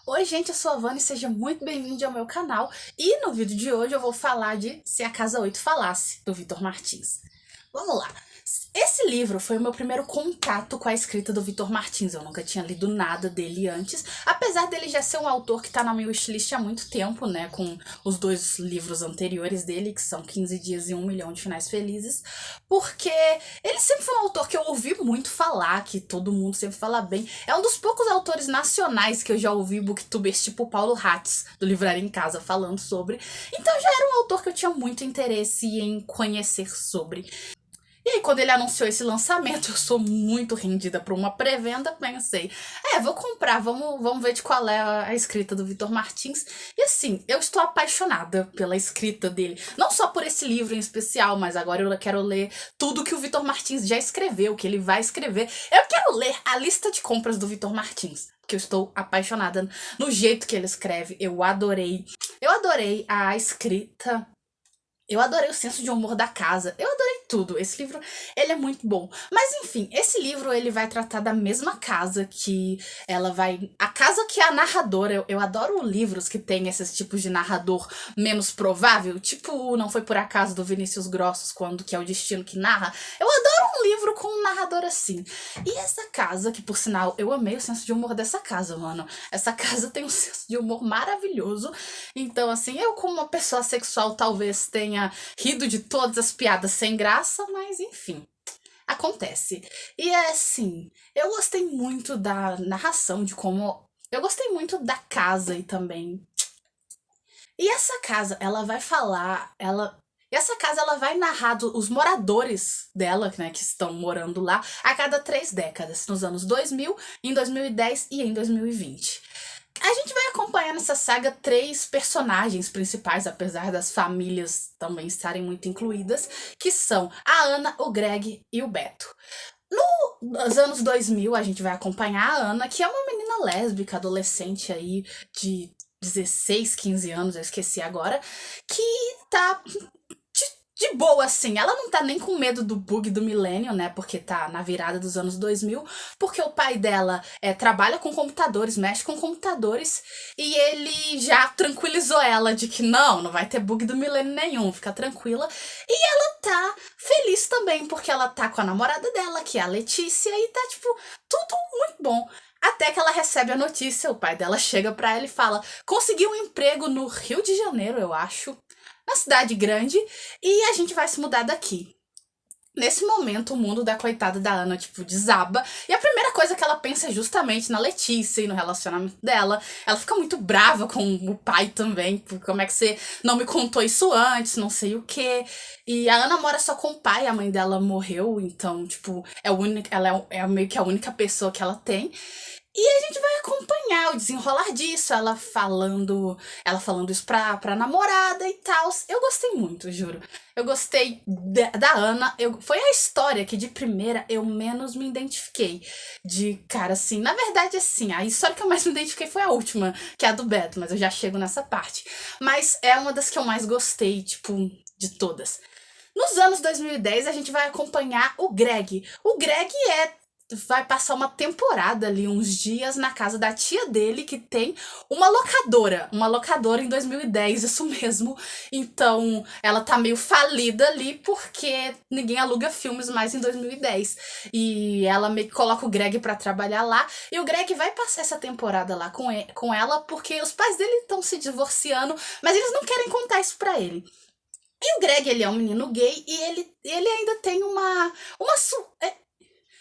Oi gente, eu sou a Vânia e seja muito bem-vindo ao meu canal. E no vídeo de hoje eu vou falar de Se a Casa 8 Falasse, do Vitor Martins. Vamos lá. Esse livro foi o meu primeiro contato com a escrita do Vitor Martins. Eu nunca tinha lido nada dele antes, apesar dele já ser um autor que tá na minha wishlist há muito tempo, né, com os dois livros anteriores dele, que são 15 Dias e 1 Milhão de Finais Felizes, porque ele sempre foi um autor que eu ouvi muito falar, que todo mundo sempre fala bem. É um dos poucos autores nacionais que eu já ouvi booktubers tipo Paulo Hatz, do Livraria em Casa, falando sobre. Então já era um autor que eu tinha muito interesse em conhecer sobre. E aí, quando ele anunciou esse lançamento, eu sou muito rendida por uma pré-venda, pensei, vou comprar, vamos ver de qual é a escrita do Vitor Martins. E assim, eu estou apaixonada pela escrita dele. Não só por esse livro em especial, mas agora eu quero ler tudo que o Vitor Martins já escreveu, que ele vai escrever. Eu quero ler a lista de compras do Vitor Martins, porque eu estou apaixonada no jeito que ele escreve. Eu adorei a escrita. Eu adorei o senso de humor da casa. Eu adorei tudo. Esse livro, ele é muito bom. Mas enfim, esse livro ele vai tratar da mesma casa que ela vai... A casa que é a narradora. Eu adoro livros que tem esses tipos de narrador menos provável. Tipo Não Foi Por Acaso, do Vinícius Grossos, quando que é o destino que narra. Eu adoro um livro com um narrador assim. E essa casa, que por sinal, eu amei o senso de humor dessa casa, mano. Essa casa tem um senso de humor maravilhoso. Então, assim, eu como uma pessoa sexual talvez tenha rido de todas as piadas sem graça, mas enfim, acontece. E é assim, eu gostei muito da narração, de como... Eu gostei muito da casa e também... E essa casa, ela vai falar, essa casa ela vai narrar os moradores dela, né, que estão morando lá, a cada 3 décadas, nos anos 2000, em 2010 e em 2020. A gente vai acompanhar nessa saga 3 personagens principais, apesar das famílias também estarem muito incluídas, que são a Ana, o Greg e o Beto. Nos anos 2000, a gente vai acompanhar a Ana, que é uma menina lésbica, adolescente aí de 16, 15 anos, eu esqueci agora, que tá de boa, assim. Ela não tá nem com medo do bug do milênio, né? Porque tá na virada dos anos 2000. Porque o pai dela trabalha com computadores, mexe com computadores. E ele já tranquilizou ela de que não vai ter bug do milênio nenhum. Fica tranquila. E ela tá feliz também, porque ela tá com a namorada dela, que é a Letícia. E tá, tipo, tudo muito bom. Até que ela recebe a notícia, o pai dela chega pra ela e fala: conseguiu um emprego no Rio de Janeiro, eu acho, na cidade grande, e a gente vai se mudar daqui. Nesse momento, o mundo da coitada da Ana, tipo, desaba. E a primeira coisa que ela pensa é justamente na Letícia e no relacionamento dela. Ela fica muito brava com o pai também. Por como é que você não me contou isso antes, não sei o quê. E a Ana mora só com o pai, a mãe dela morreu. Então, tipo, ela é meio que a única pessoa que ela tem. E a gente vai acompanhar o desenrolar disso, ela falando isso pra namorada e tal. Eu gostei muito, juro. Eu gostei da Ana. Foi a história que de primeira eu menos me identifiquei. De cara assim, na verdade assim, a história que eu mais me identifiquei foi a última, que é a do Beto, mas eu já chego nessa parte. Mas é uma das que eu mais gostei, tipo, de todas. Nos anos 2010 a gente vai acompanhar o Greg. O Greg vai passar uma temporada ali, uns dias, na casa da tia dele, que tem uma locadora em 2010, isso mesmo. Então, ela tá meio falida ali, porque ninguém aluga filmes mais em 2010. E ela meio que coloca o Greg pra trabalhar lá, e o Greg vai passar essa temporada lá com ela, porque os pais dele estão se divorciando, mas eles não querem contar isso pra ele. E o Greg, ele é um menino gay, e ele ainda tem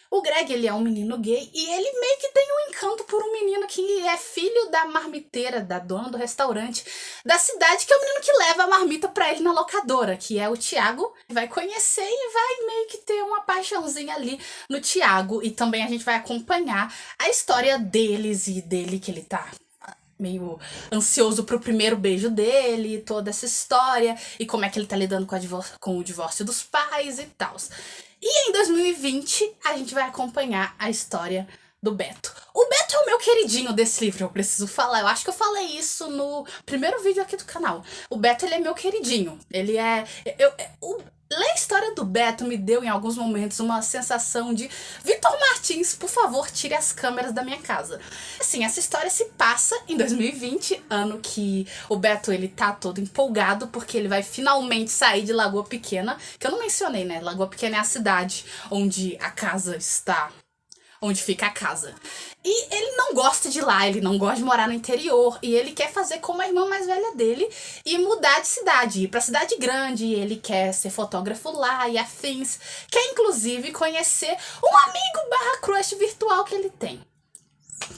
o Greg, ele é um menino gay e ele meio que tem um encanto por um menino que é filho da marmiteira, da dona do restaurante da cidade, que é o menino que leva a marmita pra ele na locadora, que é o Thiago. Vai conhecer e vai meio que ter uma paixãozinha ali no Thiago. E também a gente vai acompanhar a história deles e dele, que ele tá meio ansioso pro primeiro beijo dele, toda essa história, e como é que ele tá lidando com o divórcio dos pais e tal. E em 2020, a gente vai acompanhar a história do Beto. O Beto é o meu queridinho desse livro, eu preciso falar. Eu acho que eu falei isso no primeiro vídeo aqui do canal. O Beto, ele é meu queridinho. Ele é... Ler a história do Beto me deu em alguns momentos uma sensação de Vitor Martins, por favor, tire as câmeras da minha casa. Assim, essa história se passa em 2020, ano que o Beto ele tá todo empolgado porque ele vai finalmente sair de Lagoa Pequena, que eu não mencionei, né? Lagoa Pequena é a cidade onde a casa está, onde fica a casa. E ele não gosta de lá, ele não gosta de morar no interior, e ele quer fazer como a irmã mais velha dele e mudar de cidade, ir pra cidade grande, e ele quer ser fotógrafo lá e afins, quer inclusive conhecer um amigo barra crush virtual que ele tem,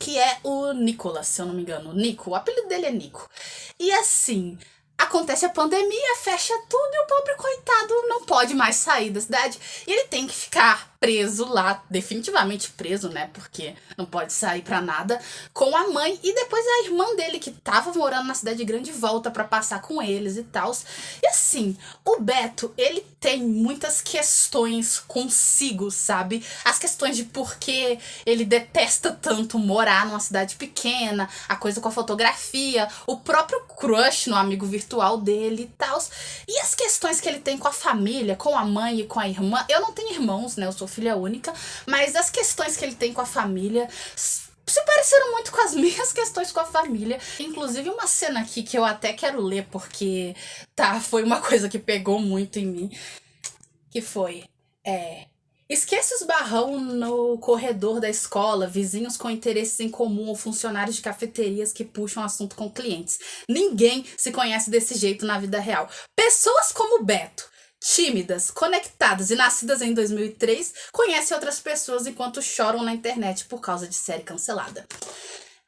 que é o Nicolas, se eu não me engano. Nico, o apelido dele é Nico. E assim, acontece a pandemia, fecha tudo e o pobre coitado não pode mais sair da cidade. E ele tem que ficar preso lá, definitivamente preso, né? Porque não pode sair pra nada, com a mãe. E depois a irmã dele, que tava morando na cidade grande, volta pra passar com eles e tal. E assim, o Beto, ele tem muitas questões consigo, sabe? As questões de por que ele detesta tanto morar numa cidade pequena, a coisa com a fotografia, o próprio crush no amigo virtual dele e tal. E as questões que ele tem com a família, com a mãe e com a irmã. Eu não tenho irmãos, né? Eu sou filha única, mas as questões que ele tem com a família se pareceram muito com as minhas questões com a família. Inclusive uma cena aqui que eu até quero ler porque foi uma coisa que pegou muito em mim, que foi esquece os barrão no corredor da escola, vizinhos com interesses em comum ou funcionários de cafeterias que puxam assunto com clientes. Ninguém se conhece desse jeito na vida real. Pessoas como Beto, tímidas, conectadas e nascidas em 2003, conhecem outras pessoas enquanto choram na internet por causa de série cancelada.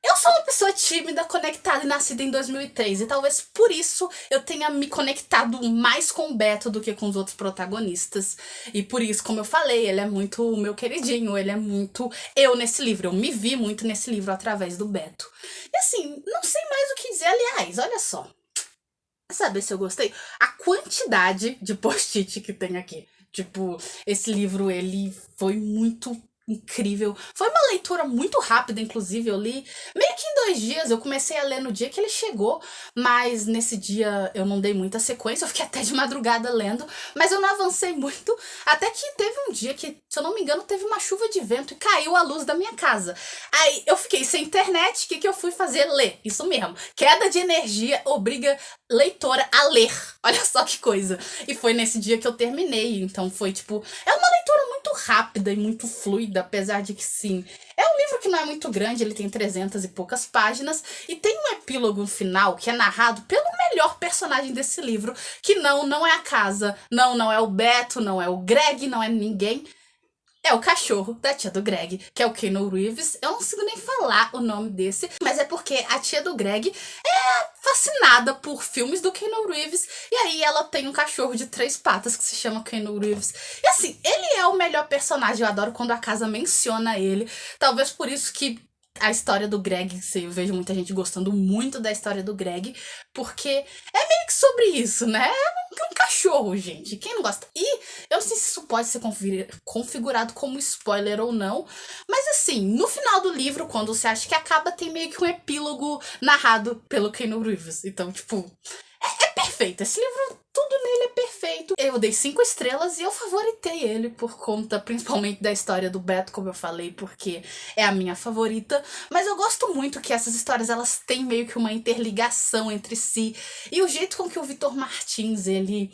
Eu sou uma pessoa tímida, conectada e nascida em 2003, e talvez por isso eu tenha me conectado mais com o Beto do que com os outros protagonistas. E por isso, como eu falei, ele é muito o meu queridinho, ele é muito eu nesse livro. Eu me vi muito nesse livro através do Beto. E assim, não sei mais o que dizer, aliás, olha só. Saber se eu gostei? A quantidade de post-it que tem aqui. Tipo, esse livro, ele foi muito incrível. Foi uma leitura muito rápida, inclusive. Eu li meio que em 2 dias. Eu comecei a ler no dia que ele chegou, mas nesse dia eu não dei muita sequência. Eu fiquei até de madrugada lendo, mas eu não avancei muito. Até que teve um dia que, se eu não me engano, teve uma chuva de vento e caiu a luz da minha casa. Aí eu fiquei sem internet. O que eu fui fazer? Ler. Isso mesmo. Queda de energia obriga leitora a ler. Olha só que coisa. E foi nesse dia que eu terminei. Então foi tipo... É uma leitura muito rápida e muito fluida, apesar de que sim. É um livro que não é muito grande, ele tem 300 e poucas páginas. E tem um epílogo final que é narrado pelo melhor personagem desse livro. Que não é a casa. Não é o Beto, não é o Greg, não é ninguém. É o cachorro da tia do Greg, que é o Keanu Reeves. Eu não consigo nem falar o nome desse, mas é porque a tia do Greg é fascinada por filmes do Keanu Reeves, e aí ela tem um cachorro de 3 patas que se chama Keanu Reeves. E assim, ele é o melhor personagem, eu adoro quando a casa menciona ele. Talvez por isso que a história do Greg, eu vejo muita gente gostando muito da história do Greg, porque é meio que sobre isso, né? É um cachorro, gente. Quem não gosta? E eu não sei se isso pode ser configurado como spoiler ou não, mas assim, no final do livro, quando você acha que acaba, tem meio que um epílogo narrado pelo Keanu Reeves. Então, tipo, é perfeito. Esse livro, tudo nele é perfeito. Eu dei 5 estrelas e eu favoritei ele por conta, principalmente da história do Beto, como eu falei, porque é a minha favorita. Mas eu gosto muito que essas histórias, elas têm meio que uma interligação entre si. E o jeito com que o Vitor Martins, ele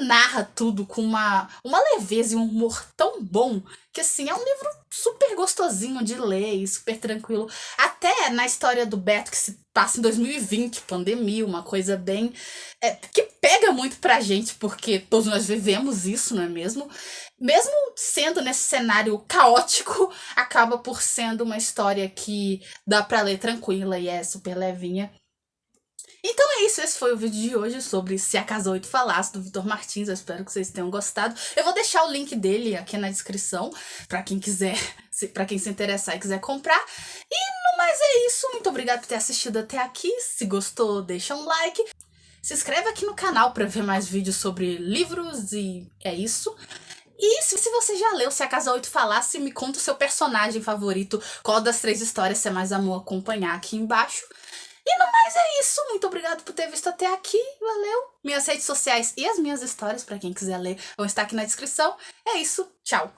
narra tudo com uma leveza e um humor tão bom que, assim, é um livro super gostosinho de ler e super tranquilo. Até na história do Beto, que se passa em 2020, pandemia, uma coisa bem... que pega muito pra gente, porque todos nós vivemos isso, não é mesmo? Mesmo sendo nesse cenário caótico, acaba por sendo uma história que dá pra ler tranquila e é super levinha. Então é isso, esse foi o vídeo de hoje sobre Se a Casa 8 Falasse, do Vitor Martins. Eu espero que vocês tenham gostado. Eu vou deixar o link dele aqui na descrição, pra quem quiser, pra quem se interessar e quiser comprar. E no mais é isso, muito obrigada por ter assistido até aqui. Se gostou, deixa um like. Se inscreve aqui no canal pra ver mais vídeos sobre livros e é isso. E se você já leu Se a Casa 8 Falasse, me conta o seu personagem favorito, qual das 3 histórias você mais amou acompanhar aqui embaixo. E no mais é isso. Muito obrigada por ter visto até aqui. Valeu. Minhas redes sociais e as minhas histórias, pra quem quiser ler, vão estar aqui na descrição. É isso. Tchau.